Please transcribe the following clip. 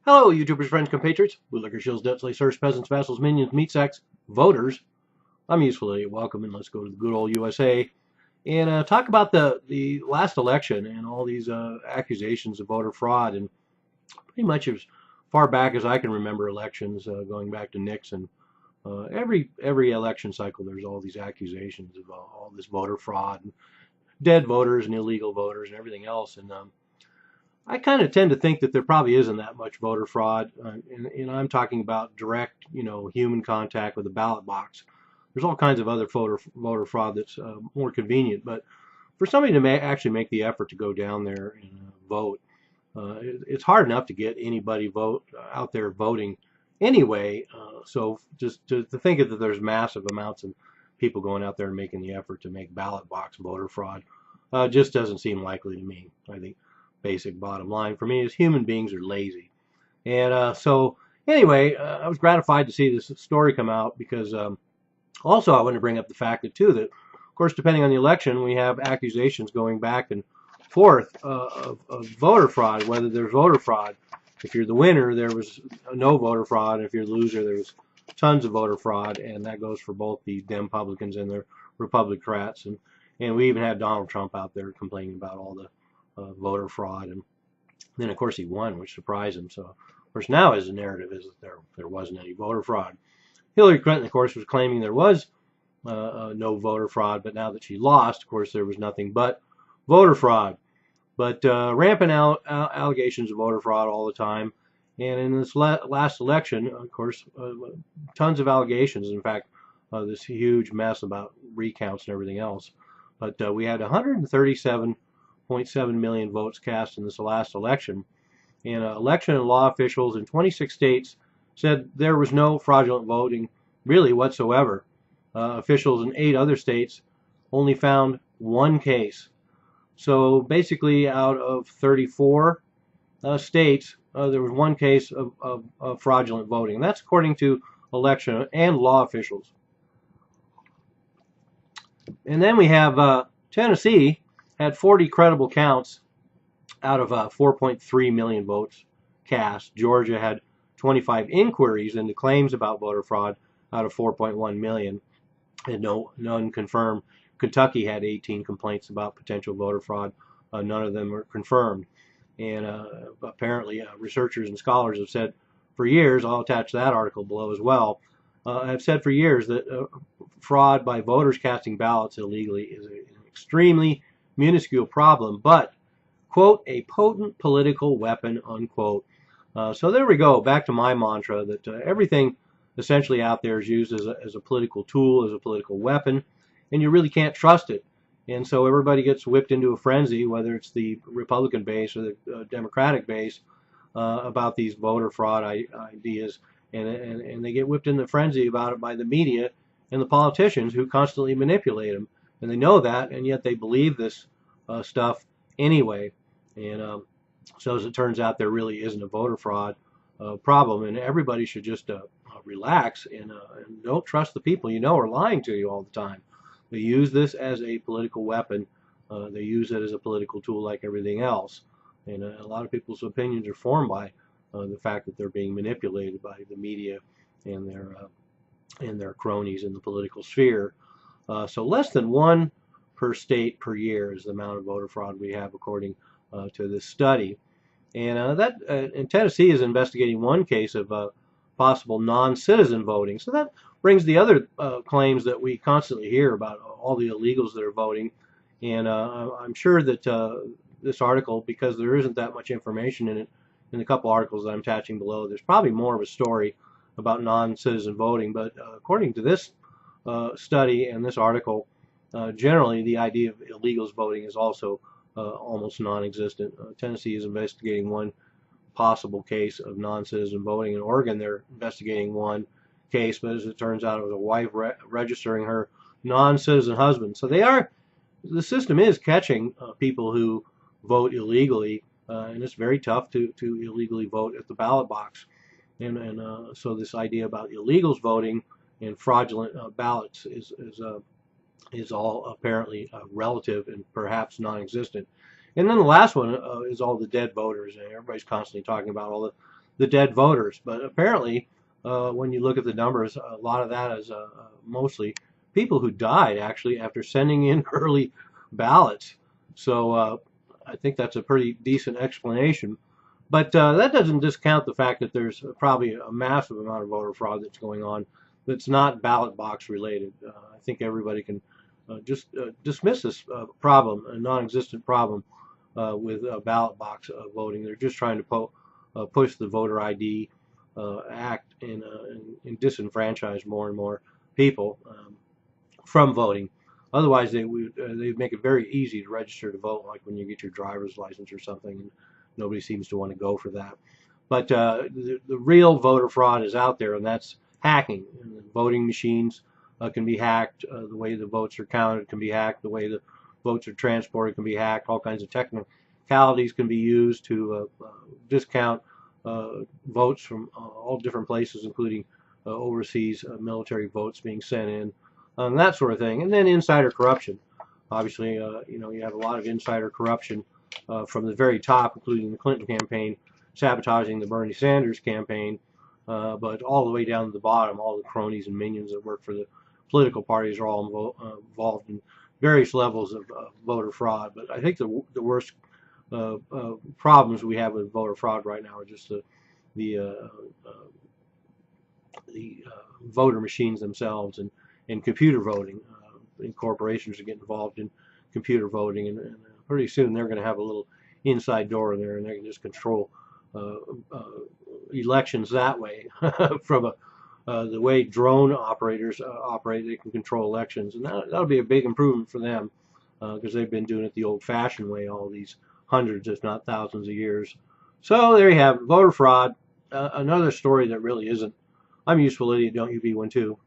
Hello, YouTubers, friends, compatriots, bootlickers, shills, debt slaves, serfs, peasants, vassals, minions, meat sacks, voters. I'm useful idiot. Welcome, and let's go to the good old USA and talk about the last election and all these accusations of voter fraud. And pretty much as far back as I can remember elections, going back to Nixon, every election cycle, there's all these accusations of all this voter fraud, and dead voters and illegal voters and everything else. And I kind of tend to think that there probably isn't that much voter fraud, and I'm talking about direct, human contact with the ballot box. There's all kinds of other voter fraud that's more convenient, but for somebody to actually make the effort to go down there and vote, it's hard enough to get anybody out there voting anyway. So just to think that there's massive amounts of people going out there and making the effort to make ballot box voter fraud just doesn't seem likely to me. I think basic bottom line for me is human beings are lazy. And so anyway, I was gratified to see this story come out because also I want to bring up the fact that, of course, depending on the election, we have accusations going back and forth of voter fraud, whether there's voter fraud. If you're the winner, there was no voter fraud. If you're the loser, there was tons of voter fraud, and that goes for both the Republicans and the Republicans. And we even had Donald Trump out there complaining about all the voter fraud, and then of course he won, which surprised him. So of course now his narrative is that there wasn't any voter fraud. Hillary Clinton, of course, was claiming there was no voter fraud, but now that she lost, of course, there was nothing but voter fraud. But rampant allegations of voter fraud all the time. And in this last election, of course, tons of allegations. In fact, this huge mess about recounts and everything else. But we had 137.7 million votes cast in this last election. And election and law officials in 26 states said there was no fraudulent voting really whatsoever. Officials in 8 other states only found one case. So basically out of 34 states, there was one case of fraudulent voting. And that's according to election and law officials. And then we have Tennessee had 40 credible counts out of 4.3 million votes cast. Georgia had 25 inquiries into claims about voter fraud out of 4.1 million, and none confirmed. Kentucky had 18 complaints about potential voter fraud. None of them were confirmed. And apparently researchers and scholars have said for years, I'll attach that article below as well, have said for years that fraud by voters casting ballots illegally is an extremely minuscule problem, but, quote, a potent political weapon, unquote. So there we go, back to my mantra that everything essentially out there is used as a political tool, as a political weapon, and you really can't trust it. And so everybody gets whipped into a frenzy, whether it's the Republican base or the Democratic base, about these voter fraud ideas, and they get whipped into a frenzy about it by the media and the politicians who constantly manipulate them. And they know that, and yet they believe this stuff anyway. And so as it turns out, there really isn't a voter fraud problem, and everybody should just relax and don't trust the people you know are lying to you all the time. They use this as a political weapon. They use it as a political tool like everything else. And a lot of people's opinions are formed by the fact that they're being manipulated by the media and their cronies in the political sphere. So less than 1 per state per year is the amount of voter fraud we have according to this study. And and Tennessee is investigating one case of possible non-citizen voting. So that brings the other claims that we constantly hear about all the illegals that are voting. And I'm sure that this article, because there isn't that much information in it, in a couple articles that I'm attaching below, there's probably more of a story about non-citizen voting. But according to this study and this article, generally the idea of illegals voting is also almost non-existent. Tennessee is investigating one possible case of non-citizen voting. In Oregon, they're investigating one case, but as it turns out, it was a wife registering her non-citizen husband. So the system is catching people who vote illegally, and it's very tough to illegally vote at the ballot box. And so this idea about illegals voting and fraudulent ballots is all apparently relative and perhaps non-existent. And then the last one is all the dead voters, and everybody's constantly talking about all the dead voters. But apparently, when you look at the numbers, a lot of that is mostly people who died actually after sending in early ballots. So I think that's a pretty decent explanation. But that doesn't discount the fact that there's probably a massive amount of voter fraud that's going on that's not ballot box related. I think everybody can just dismiss this problem, a non-existent problem with ballot box voting. They're just trying to push the voter ID act and disenfranchise more and more people from voting. Otherwise, they'd make it very easy to register to vote, like when you get your driver's license or something, and nobody seems to want to go for that. But the real voter fraud is out there, and that's hacking. And voting machines can be hacked. The way the votes are counted can be hacked. The way the votes are transported can be hacked. All kinds of technicalities can be used to discount votes from all different places, including overseas military votes being sent in, that sort of thing. And then insider corruption. Obviously, you have a lot of insider corruption from the very top, including the Clinton campaign sabotaging the Bernie Sanders campaign, but all the way down to the bottom, all the cronies and minions that work for the political parties are all involved in various levels of voter fraud. But I think the worst problems we have with voter fraud right now are just the voter machines themselves and computer voting. And corporations are getting involved in computer voting, and pretty soon they're going to have a little inside door in there, and they can just control elections that way. From the way drone operators operate, they can control elections, and that'll be a big improvement for them because they've been doing it the old-fashioned way all these hundreds, if not thousands of years. So there you have it, voter fraud. Another story that really isn't. I'm a useful idiot, don't you be one too?